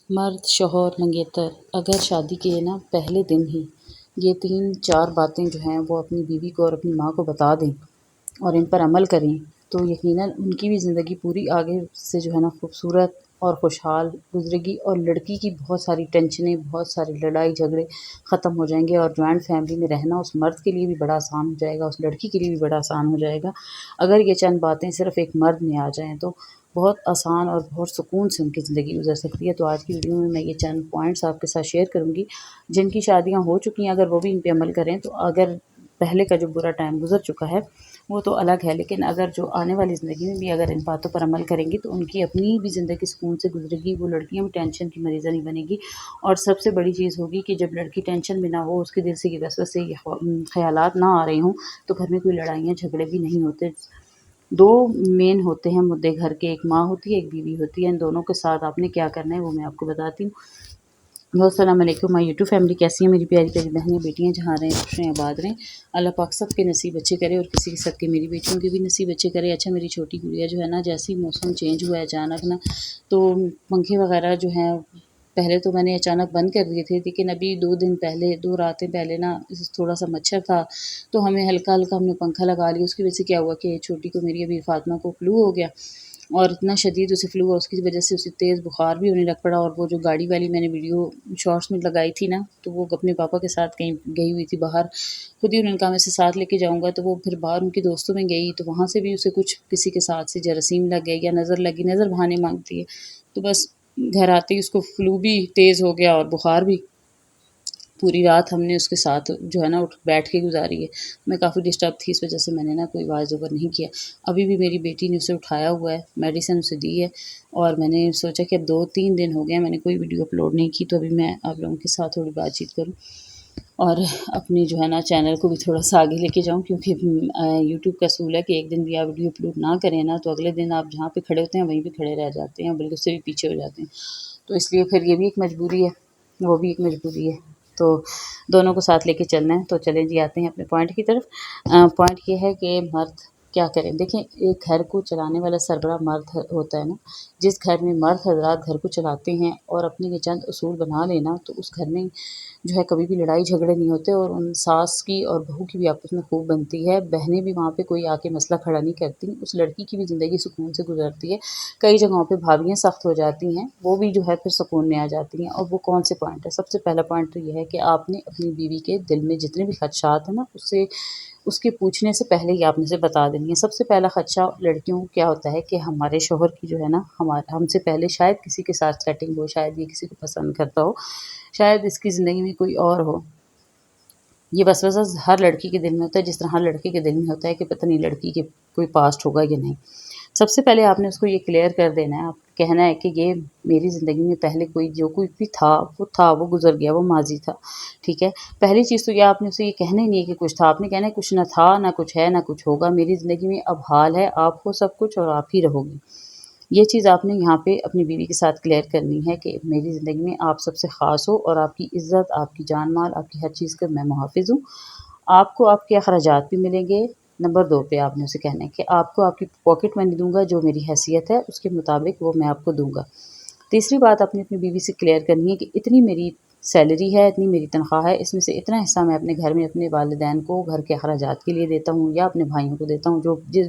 مرد، شوہر، منگیتر اگر شادی کے نا پہلے دن ہی یہ 3-4 باتیں جو ہیں وہ اپنی بیوی کو اور اپنی ماں کو بتا دیں اور ان پر عمل کریں تو یقیناً ان کی بھی زندگی پوری آگے سے جو ہے نا خوبصورت اور خوشحال گزرے گی، اور لڑکی کی بہت ساری ٹینشنیں، بہت ساری لڑائی جھگڑے ختم ہو جائیں گے، اور جوائنٹ فیملی میں رہنا اس مرد کے لیے بھی بڑا آسان ہو جائے گا، اس لڑکی کے لیے بھی بڑا آسان ہو جائے گا۔ اگر یہ چند باتیں صرف ایک مرد میں آ جائیں تو بہت آسان اور بہت سکون سے ان کی زندگی گزر سکتی ہے۔ تو آج کی ویڈیو میں یہ چند پوائنٹس آپ کے ساتھ شیئر کروں گی جن کی شادیاں ہو چکی ہیں، اگر وہ بھی ان پہ عمل کریں تو اگر پہلے کا جو برا ٹائم گزر چکا ہے وہ تو الگ ہے، لیکن اگر جو آنے والی زندگی میں بھی اگر ان باتوں پر عمل کریں گی تو ان کی اپنی بھی زندگی سکون سے گزرے گی، وہ لڑکیاں بھی ٹینشن کی مریضہ نہیں بنے گی۔ اور سب سے بڑی چیز ہوگی کہ جب لڑکی ٹینشن میں نہ ہو، اس کے دل سے یہ وسوسے یہ خیالات نہ آ رہے ہوں تو گھر میں کوئی لڑائیاں جھگڑے بھی نہیں ہوتے۔ دو مین ہوتے ہیں مدعے گھر کے، ایک ماں ہوتی ہے، ایک بیوی ہوتی ہے، ان دونوں کے ساتھ آپ نے کیا کرنا ہے وہ میں آپ کو بتاتی ہوں۔ السلام علیکم مائی یوٹیوب فیملی، کیسی ہیں میری پیاری پیاری بہنیں بیٹیاں، جہاں رہیں خوش رہیں آباد رہیں، اللہ پاک سب کے نصیب اچھے کرے اور کسی کے ساتھ کے میری بیٹیوں کے بھی نصیب اچھے کرے۔ اچھا، میری چھوٹی گڑیا جو ہے نا، جیسے ہی موسم چینج ہوا ہے اچانک نا، تو پنکھے وغیرہ جو ہیں پہلے تو میں نے اچانک بند کر دیے تھے، لیکن ابھی 2 راتیں پہلے نا تھوڑا سا مچھر تھا تو ہمیں ہلکا ہلکا ہم نے پنکھا لگا لیا۔ اس کی وجہ سے کیا ہوا کہ چھوٹی کو میری ابھی فاطمہ کو فلو ہو گیا، اور اتنا شدید اسے فلو ہوا، اس کی وجہ سے اسے تیز بخار بھی ہونے لگ پڑا۔ اور وہ جو گاڑی والی میں نے ویڈیو شارٹس میں لگائی تھی نا، تو وہ اپنے پاپا کے ساتھ کہیں گئی ہوئی تھی باہر، خود ہی انہوں نے کہا میں اسے ساتھ لے کے جاؤں گا، تو وہ پھر باہر ان کے دوستوں میں گئی تو وہاں سے بھی اسے کچھ کسی کے ساتھ سے جراثیم لگ گئے یا نظر لگی، نظر بہانے مانگتی ہے، تو بس گھر آتے ہی اس کو فلو بھی تیز ہو گیا اور بخار بھی۔ پوری رات ہم نے اس کے ساتھ جو ہے نا اٹھ بیٹھ کے گزاری ہے۔ میں کافی ڈسٹرب تھی، اس وجہ سے میں نے نا کوئی وائس اوور نہیں کیا۔ ابھی بھی میری بیٹی نے اسے اٹھایا ہوا ہے، میڈیسن اسے دی ہے، اور میں نے سوچا کہ اب 2-3 دن ہو گئے میں نے کوئی ویڈیو اپلوڈ نہیں کی، تو ابھی میں آپ لوگوں کے ساتھ تھوڑی بات چیت کروں اور اپنی جو ہے نا چینل کو بھی تھوڑا سا آگے لے کے جاؤں، کیونکہ یوٹیوب کا اصول ہے کہ ایک دن بھی آپ ویڈیو اپلوڈ نہ کریں نا تو اگلے دن آپ جہاں پہ کھڑے ہوتے ہیں وہیں پہ کھڑے رہ جاتے ہیں، بلکہ اس سے بھی پیچھے ہو جاتے ہیں۔ تو اس لیے پھر یہ بھی ایک مجبوری ہے، وہ بھی ایک مجبوری ہے، تو دونوں کو ساتھ لے کے چلنا ہے۔ تو چلیں جی، آتے ہیں اپنے پوائنٹ کی طرف۔ پوائنٹ یہ ہے کہ مرد کیا کریں۔ دیکھیں، ایک گھر کو چلانے والا سربراہ مرد ہوتا ہے نا۔ جس گھر میں مرد حضرات گھر کو چلاتے ہیں اور اپنے یہ چند اصول بنا لینا، تو اس گھر میں جو ہے کبھی بھی لڑائی جھگڑے نہیں ہوتے، اور ان ساس کی اور بہو کی بھی آپس میں خوب بنتی ہے، بہنیں بھی وہاں پہ کوئی آ کے مسئلہ کھڑا نہیں کرتی، اس لڑکی کی بھی زندگی سکون سے گزرتی ہے۔ کئی جگہوں پہ بھابیاں سخت ہو جاتی ہیں، وہ بھی جو ہے پھر سکون میں آ جاتی ہیں۔ اور وہ کون سے پوائنٹ ہے؟ سب سے پہلا پوائنٹ تو یہ ہے کہ آپ نے اپنی بیوی کے دل میں جتنے بھی خدشات ہیں نا، اس کے پوچھنے سے پہلے ہی آپ نے اسے بتا دینی ہے۔ سب سے پہلا خدشہ لڑکیوں کو کیا ہوتا ہے کہ ہمارے شوہر کی جو ہے نا ہم سے پہلے شاید کسی کے ساتھ سیٹنگ ہو، شاید یہ کسی کو پسند کرتا ہو، شاید اس کی زندگی میں کوئی اور ہو۔ یہ وسوسہ ہر لڑکی کے دل میں ہوتا ہے، جس طرح ہر لڑکے کے دل میں ہوتا ہے کہ پتہ نہیں لڑکی کے کوئی پاسٹ ہوگا یا نہیں۔ سب سے پہلے آپ نے اس کو یہ کلیئر کر دینا ہے، آپ کہنا ہے کہ یہ میری زندگی میں پہلے جو کوئی بھی تھا وہ گزر گیا، وہ ماضی تھا، ٹھیک ہے۔ پہلی چیز تو یہ آپ نے اسے یہ کہنا ہی نہیں ہے کہ کچھ تھا، آپ نے کہنا ہے کچھ نہ تھا، نہ کچھ ہے، نہ کچھ ہوگا، میری زندگی میں اب حال ہے، آپ ہو سب کچھ اور آپ ہی رہو گی۔ یہ چیز آپ نے یہاں پہ اپنی بیوی کے ساتھ کلیئر کرنی ہے کہ میری زندگی میں آپ سب سے خاص ہو، اور آپ کی عزت، آپ کی جان مال، آپ کی ہر چیز کا میں محافظ ہوں۔ آپ کو آپ کے اخراجات بھی ملیں گے۔ نمبر 2 پہ آپ نے اسے کہنا ہے کہ آپ کو آپ کی پاکٹ منی دوں گا، جو میری حیثیت ہے اس کے مطابق وہ میں آپ کو دوں گا۔ تیسری بات آپ نے اپنی بیوی سے کلیئر کرنی ہے کہ اتنی میری سیلری ہے، اتنی میری تنخواہ ہے، اس میں سے اتنا حصہ میں اپنے گھر میں اپنے والدین کو گھر کے اخراجات کے لیے دیتا ہوں، یا اپنے بھائیوں کو دیتا ہوں،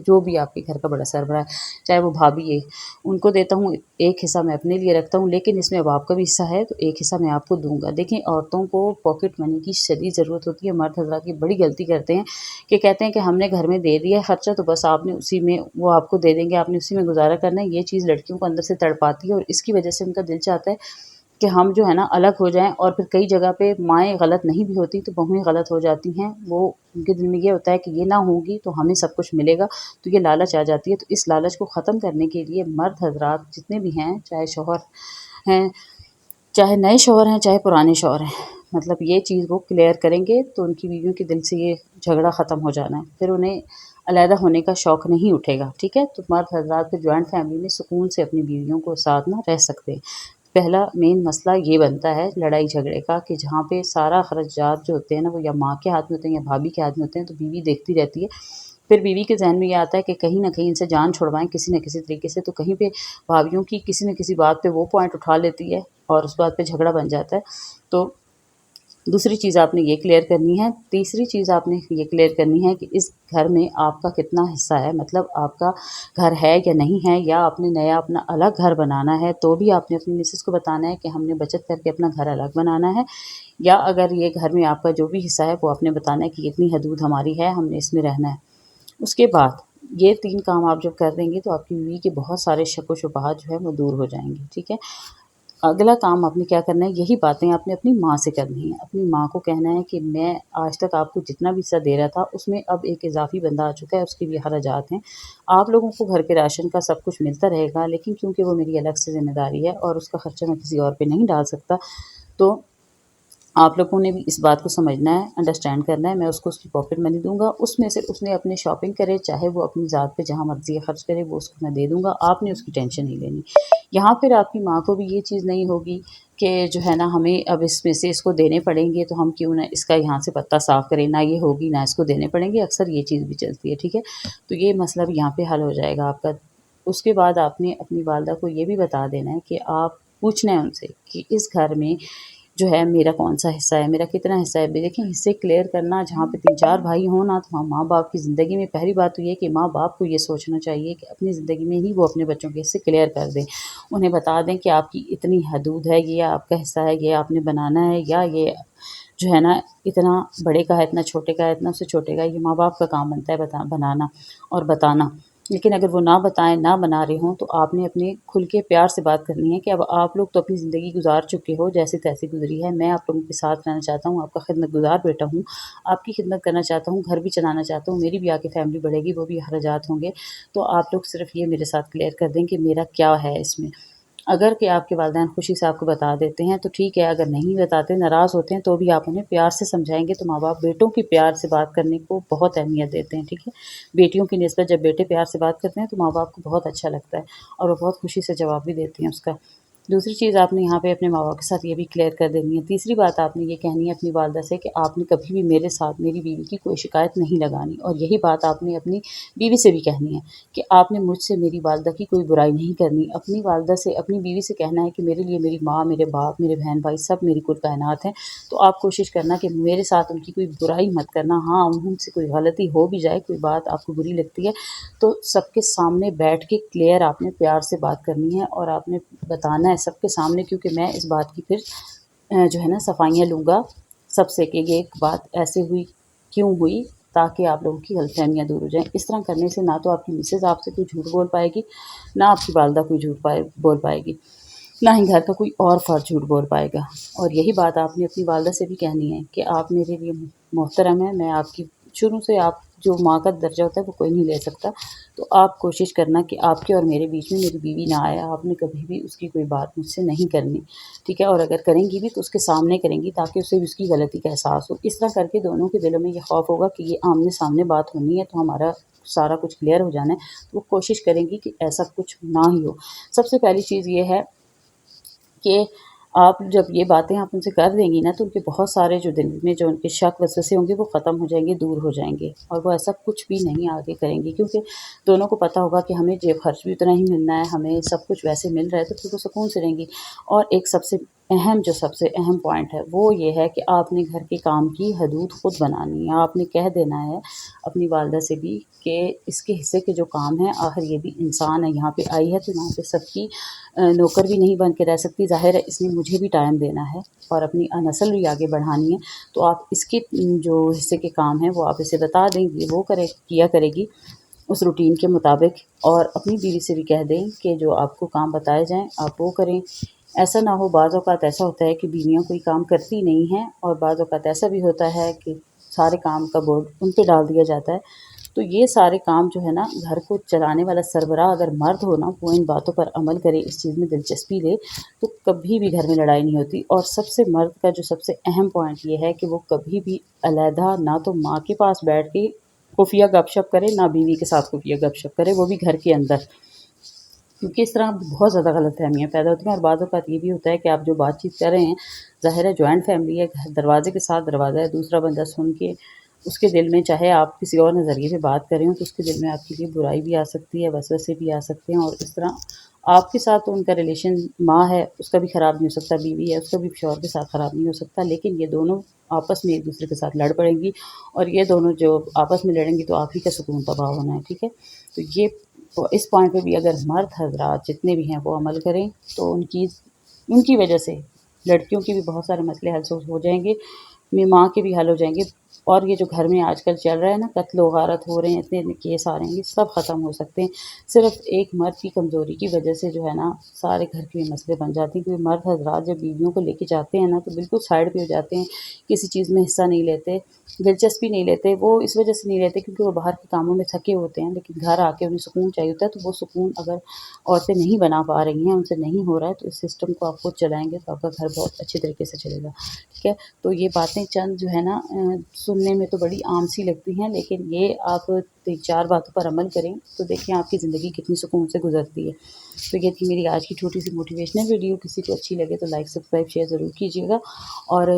جو بھی آپ کے گھر کا بڑا سربراہ ہے، چاہے وہ بھابھی ہے، ان کو دیتا ہوں۔ ایک حصہ میں اپنے لیے رکھتا ہوں، لیکن اس میں اب آپ کا بھی حصہ ہے تو ایک حصہ میں آپ کو دوں گا۔ دیکھیں، عورتوں کو پاکٹ منی کی شدید ضرورت ہوتی ہے۔ مرد حضرات یہ بڑی غلطی کرتے ہیں کہ کہتے ہیں کہ ہم نے گھر میں دے دیا ہے خرچہ تو بس آپ نے اسی میں، وہ آپ کو دے دیں گے، آپ نے اسی میں گزارا کرنا ہے۔ یہ چیز لڑکیوں کو اندر سے تڑپاتی ہے، اور اس کی وجہ سے ان کا دل چاہتا ہے کہ ہم جو ہے نا الگ ہو جائیں، اور پھر کئی جگہ پہ مائیں غلط نہیں بھی ہوتی تو بہویں غلط ہو جاتی ہیں۔ وہ ان کے دل میں یہ ہوتا ہے کہ یہ نہ ہوگی تو ہمیں سب کچھ ملے گا، تو یہ لالچ آ جاتی ہے۔ تو اس لالچ کو ختم کرنے کے لیے مرد حضرات جتنے بھی ہیں، چاہے شوہر ہیں، چاہے نئے شوہر ہیں، چاہے پرانے شوہر ہیں، مطلب یہ چیز وہ کلیئر کریں گے تو ان کی بیویوں کے دل سے یہ جھگڑا ختم ہو جانا ہے، پھر انہیں علیحدہ ہونے کا شوق نہیں اٹھے گا، ٹھیک ہے۔ تو مرد حضرات پھر جوائنٹ فیملی میں سکون سے اپنی بیویوں کو ساتھ نہ رہ سکتے ہیں۔ پہلا مین مسئلہ یہ بنتا ہے لڑائی جھگڑے کا کہ جہاں پہ سارا اخراجات جو ہوتے ہیں نا وہ یا ماں کے ہاتھ میں ہوتے ہیں یا بھابھی کے ہاتھ میں ہوتے ہیں، تو بیوی دیکھتی رہتی ہے۔ پھر بیوی کے ذہن میں یہ آتا ہے کہ کہیں نہ کہیں ان سے جان چھڑوائیں کسی نہ کسی طریقے سے، تو کہیں پہ بھابھیوں کی کسی نہ کسی بات پہ وہ پوائنٹ اٹھا لیتی ہے اور اس بات پہ جھگڑا بن جاتا ہے. تو دوسری چیز آپ نے یہ کلیئر کرنی ہے. تیسری چیز آپ نے یہ کلیئر کرنی ہے کہ اس گھر میں آپ کا کتنا حصہ ہے، مطلب آپ کا گھر ہے یا نہیں ہے، یا آپ نے نیا اپنا الگ گھر بنانا ہے تو بھی آپ نے اپنی مسز کو بتانا ہے کہ ہم نے بچت کر کے اپنا گھر الگ بنانا ہے، یا اگر یہ گھر میں آپ کا جو بھی حصہ ہے وہ آپ نے بتانا ہے کہ اتنی حدود ہماری ہے، ہم نے اس میں رہنا ہے. اس کے بعد یہ 3 کام آپ جب کر دیں گے تو آپ کی بیوی کے بہت سارے شک و شبہات جو ہے وہ دور ہو جائیں گے. ٹھیک ہے. اگلا کام آپ نے کیا کرنا ہے، یہی باتیں آپ نے اپنی ماں سے کرنی ہے. اپنی ماں کو کہنا ہے کہ میں آج تک آپ کو جتنا بھی حصہ دے رہا تھا اس میں اب ایک اضافی بندہ آ چکا ہے، اس کے بھی اخراجات ہیں. آپ لوگوں کو گھر کے راشن کا سب کچھ ملتا رہے گا، لیکن کیونکہ وہ میری الگ سے ذمہ داری ہے اور اس کا خرچہ میں کسی اور پہ نہیں ڈال سکتا، تو آپ لوگوں نے بھی اس بات کو سمجھنا ہے، انڈرسٹینڈ کرنا ہے. میں اس کو اس کی پاکٹ منی دوں گا، اس میں سے اس نے اپنے شاپنگ کرے، چاہے وہ اپنی ذات پہ جہاں مرضی خرچ کرے، وہ اس کو میں دے دوں گا. آپ نے اس کی ٹینشن نہیں لینی. یہاں پھر آپ کی ماں کو بھی یہ چیز نہیں ہوگی کہ جو ہے نا ہمیں اب اس میں سے اس کو دینے پڑیں گے تو ہم کیوں نہ اس کا یہاں سے پتہ صاف کریں، نہ یہ ہوگی نہ اس کو دینے پڑیں گے. اکثر یہ چیز بھی چلتی ہے. ٹھیک ہے. تو یہ مسئلہ بھی یہاں پہ حل ہو جائے گا آپ کا. اس کے بعد آپ نے اپنی والدہ کو یہ بھی بتا دینا ہے کہ آپ پوچھنا ہے ان سے کہ اس گھر میں جو ہے میرا کون سا حصہ ہے، میرا کتنا حصہ ہے. دیکھیں حصے کلیئر کرنا، جہاں پہ 3-4 بھائی ہوں نا، تو وہاں ماں باپ کی زندگی میں پہلی بات تو یہ ہے کہ ماں باپ کو یہ سوچنا چاہیے کہ اپنی زندگی میں ہی وہ اپنے بچوں کے حصے کلیئر کر دیں. انہیں بتا دیں کہ آپ کی اتنی حدود ہے، یہ آپ کا حصہ ہے، یہ آپ نے بنانا ہے، یا یہ جو ہے نا اتنا بڑے کا ہے، اتنا چھوٹے کا ہے، اتنا سے چھوٹے کا. یہ ماں باپ کا کام بنتا ہے بنانا اور بتانا. لیکن اگر وہ نہ بتائیں، نہ بنا رہے ہوں، تو آپ نے اپنے کھل کے پیار سے بات کرنی ہے کہ اب آپ لوگ تو اپنی زندگی گزار چکے ہو، جیسے تیسے گزری ہے، میں آپ لوگوں کے ساتھ رہنا چاہتا ہوں، آپ کا خدمت گزار بیٹا ہوں، آپ کی خدمت کرنا چاہتا ہوں، گھر بھی چلانا چاہتا ہوں، میری بھی آگے فیملی بڑھے گی، وہ بھی اخراجات ہوں گے. تو آپ لوگ صرف یہ میرے ساتھ کلیئر کر دیں کہ میرا کیا ہے اس میں. اگر کہ آپ کے والدین خوشی سے آپ کو بتا دیتے ہیں تو ٹھیک ہے، اگر نہیں بتاتے، ناراض ہوتے ہیں، تو بھی آپ انہیں پیار سے سمجھائیں گے. تو ماں باپ بیٹوں کی پیار سے بات کرنے کو بہت اہمیت دیتے ہیں. ٹھیک ہے. بیٹیوں کی نسبت جب بیٹے پیار سے بات کرتے ہیں تو ماں باپ کو بہت اچھا لگتا ہے اور وہ بہت خوشی سے جواب بھی دیتے ہیں اس کا. دوسری چیز آپ نے یہاں پہ اپنے ماں باپ کے ساتھ یہ بھی کلیئر کر دینی ہے. تیسری بات آپ نے یہ کہنی ہے اپنی والدہ سے کہ آپ نے کبھی بھی میرے ساتھ میری بیوی کی کوئی شکایت نہیں لگانی. اور یہی بات آپ نے اپنی بیوی سے بھی کہنی ہے کہ آپ نے مجھ سے میری والدہ کی کوئی برائی نہیں کرنی. اپنی والدہ سے، اپنی بیوی سے کہنا ہے کہ میرے لیے میری ماں، میرے باپ، میرے بہن بھائی سب میری کل کائنات ہیں. تو آپ کوشش کرنا کہ میرے ساتھ ان کی کوئی برائی مت کرنا. ہاں ان سے کوئی غلطی ہو بھی جائے، کوئی بات آپ کو بری لگتی ہے، تو سب کے سامنے بیٹھ کے کلیئر آپ نے پیار سے بات کرنی ہے اور آپ نے بتانا ہے سب کے سامنے. کیونکہ میں اس بات کی پھر جو ہے نا صفائیاں لوں گا سب سے کہ یہ ایک بات ایسے ہوئی، کیوں ہوئی، تاکہ آپ لوگوں کی غلط فہمیاں دور ہو جائیں. اس طرح کرنے سے نہ تو آپ کی مسز آپ سے کوئی جھوٹ بول پائے گی، نہ آپ کی والدہ کوئی جھوٹ بول پائے گی، نہ ہی گھر کا کوئی اور فرد جھوٹ بول پائے گا. اور یہی بات آپ نے اپنی والدہ سے بھی کہنی ہے کہ آپ میرے لیے محترم ہیں. میں آپ کی شروع سے، آپ جو ماں کا درجہ ہوتا ہے وہ کوئی نہیں لے سکتا. تو آپ کوشش کرنا کہ آپ کے اور میرے بیچ میں میری بیوی نہ آئے. آپ نے کبھی بھی اس کی کوئی بات مجھ سے نہیں کرنی. ٹھیک ہے. اور اگر کریں گی بھی تو اس کے سامنے کریں گی تاکہ اسے بھی اس کی غلطی کا احساس ہو. اس طرح کر کے دونوں کے دلوں میں یہ خوف ہوگا کہ یہ آمنے سامنے بات ہونی ہے تو ہمارا سارا کچھ کلیئر ہو جانا ہے. تو وہ کوشش کریں گی کہ ایسا کچھ نہ ہی ہو. سب سے پہلی چیز یہ ہے کہ آپ جب یہ باتیں آپ ان سے کر دیں گی نا تو ان کے بہت سارے جو دل میں جو ان کے شک وسوسے ہوں گے وہ ختم ہو جائیں گے، دور ہو جائیں گے، اور وہ ایسا کچھ بھی نہیں آگے کریں گی. کیونکہ دونوں کو پتہ ہوگا کہ ہمیں جیب خرچ بھی اتنا ہی ملنا ہے، ہمیں سب کچھ ویسے مل رہا ہے، تو پھر وہ سکون سے رہیں گی. اور ایک سب سے اہم پوائنٹ ہے وہ یہ ہے کہ آپ نے گھر کے کام کی حدود خود بنانی ہے. آپ نے کہہ دینا ہے اپنی والدہ سے بھی کہ اس کے حصے کے جو کام ہیں، آخر یہ بھی انسان ہے، یہاں پہ آئی ہے تو یہاں پہ سب کی نوکر بھی نہیں بن کے رہ سکتی. ظاہر ہے اس میں مجھے بھی ٹائم دینا ہے اور اپنی نسل بھی آگے بڑھانی ہے. تو آپ اس کے جو حصے کے کام ہیں وہ آپ اسے بتا دیں گے، وہ کیا کرے گی اس روٹین کے مطابق. اور اپنی بیوی سے بھی کہہ دیں کہ جو آپ کو کام بتائے جائیں آپ وہ کریں. ایسا نہ ہو، بعض اوقات ایسا ہوتا ہے کہ بیویاں کوئی کام کرتی نہیں ہیں، اور بعض اوقات ایسا بھی ہوتا ہے کہ سارے کام کا بورڈ ان پہ ڈال دیا جاتا ہے. تو یہ سارے کام جو ہے نا، گھر کو چلانے والا سربراہ اگر مرد ہو نا، وہ ان باتوں پر عمل کرے، اس چیز میں دلچسپی لے، تو کبھی بھی گھر میں لڑائی نہیں ہوتی. اور سب سے مرد کا جو سب سے اہم پوائنٹ یہ ہے کہ وہ کبھی بھی علیحدہ نہ تو ماں کے پاس بیٹھ کے خفیہ گپ شپ کرے، نہ بیوی کے ساتھ خفیہ گپ شپ کرے، وہ بھی گھر کے اندر. کیونکہ اس طرح بہت زیادہ غلط فہمیاں پیدا ہوتی ہیں. اور بعض اوقات یہ بھی ہوتا ہے کہ آپ جو بات چیت کر رہے ہیں، ظاہر ہے جوائنٹ فیملی ہے، دروازے کے ساتھ دروازہ ہے، دوسرا بندہ سن کے اس کے دل میں، چاہے آپ کسی اور نظریے سے بات کر رہے ہوں، تو اس کے دل میں آپ کے لیے برائی بھی آ سکتی ہے، وسوسے بھی آ سکتے ہیں، اور اس طرح آپ کے ساتھ تو ان کا ریلیشن ماں ہے اس کا بھی خراب نہیں ہو سکتا، بیوی ہے اس کا بھی شوہر کے ساتھ خراب نہیں ہو سکتا، لیکن یہ دونوں آپس میں ایک دوسرے کے ساتھ لڑ پڑیں گی، اور یہ دونوں جو آپس میں لڑیں گی تو آپ ہی کا سکون تباہ ہونا ہے، ٹھیک ہے؟ تو یہ اس پوائنٹ پہ بھی اگر مرد حضرات جتنے بھی ہیں وہ عمل کریں تو ان کی وجہ سے لڑکیوں کے بھی بہت سارے مسئلے حل ہو جائیں گے، ماں کے بھی حل ہو جائیں گے، اور یہ جو گھر میں آج کل چل رہا ہے نا، قتل و غارت ہو رہے ہیں، اتنے اتنے کیس آ رہے ہیں، یہ سب ختم ہو سکتے ہیں صرف ایک مرد کی کمزوری کی وجہ سے جو ہے نا، سارے گھر کے مسئلے بن جاتے ہیں، کیونکہ مرد حضرات جب بیویوں کو لے کے جاتے ہیں نا تو بالکل سائڈ پہ ہو جاتے ہیں، کسی چیز میں حصہ نہیں لیتے، دلچسپی نہیں لیتے، وہ اس وجہ سے نہیں لیتے کیونکہ وہ باہر کے کاموں میں تھکے ہوتے ہیں، لیکن گھر آ کے انہیں سکون چاہیے ہوتا ہے، تو وہ سکون اگر عورتیں نہیں بنا پا رہی ہیں، ان سے نہیں ہو رہا ہے، تو اس سسٹم کو آپ خود چلائیں گے تو آپ کا گھر بہت اچھے طریقے سے چلے گا، ٹھیک ہے؟ تو یہ باتیں چند جو ہے نا سننے میں تو بڑی عام سی لگتی ہیں، لیکن یہ آپ 3-4 باتوں پر عمل کریں تو دیکھیں آپ کی زندگی کتنی سکون سے گزرتی ہے۔ تو یہ تھی میری آج کی چھوٹی سی موٹیویشنل ویڈیو، کسی کو اچھی لگے تو لائک سبسکرائب شیئر ضرور کیجیے گا، اور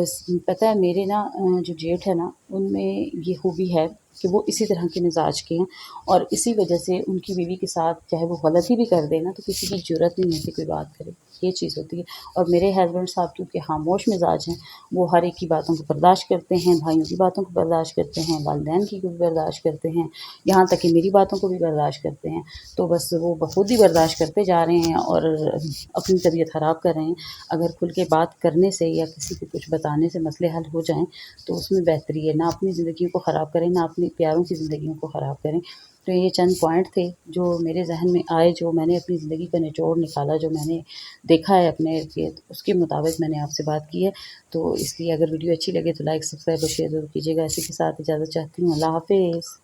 پتہ ہے میرے نا جو جیٹھ ہے نا ان میں یہ خوبی ہے کہ وہ اسی طرح کے مزاج کے ہیں، اور اسی وجہ سے ان کی بیوی کے ساتھ چاہے وہ غلطی بھی کر دے نا تو کسی کی جرات نہیں ہوتی کوئی بات کرے، یہ چیز ہوتی ہے۔ اور میرے ہسبینڈ صاحب کیونکہ خاموش مزاج ہیں، وہ ہر ایک کی باتوں کو برداشت کرتے ہیں، بھائیوں کی باتوں کو برداشت کرتے ہیں، والدین کی بھی برداشت کرتے ہیں، یہاں تک کہ میری باتوں کو بھی برداشت کرتے ہیں، تو بس وہ بخود ہی برداشت کرتے جا رہے ہیں اور اپنی طبیعت خراب کر رہے ہیں۔ اگر کھل کے بات کرنے سے یا کسی کو کچھ بتانے سے مسئلے حل ہو جائیں تو اس میں بہتری ہے، نہ اپنی زندگیوں کو خراب کریں، نہ اپنی پیاروں کی زندگیوں کو خراب کریں۔ تو یہ چند پوائنٹ تھے جو میرے ذہن میں آئے، جو میں نے اپنی زندگی کا نچوڑ نکالا، جو میں نے دیکھا ہے اپنے ارد گرد، اس کے مطابق میں نے آپ سے بات کی ہے۔ تو اس لیے اگر ویڈیو اچھی لگے تو لائک سبسکرائب اور شیئر ضرور کیجیے گا۔ اسی کے ساتھ اجازت چاہتی ہوں، اللہ حافظ۔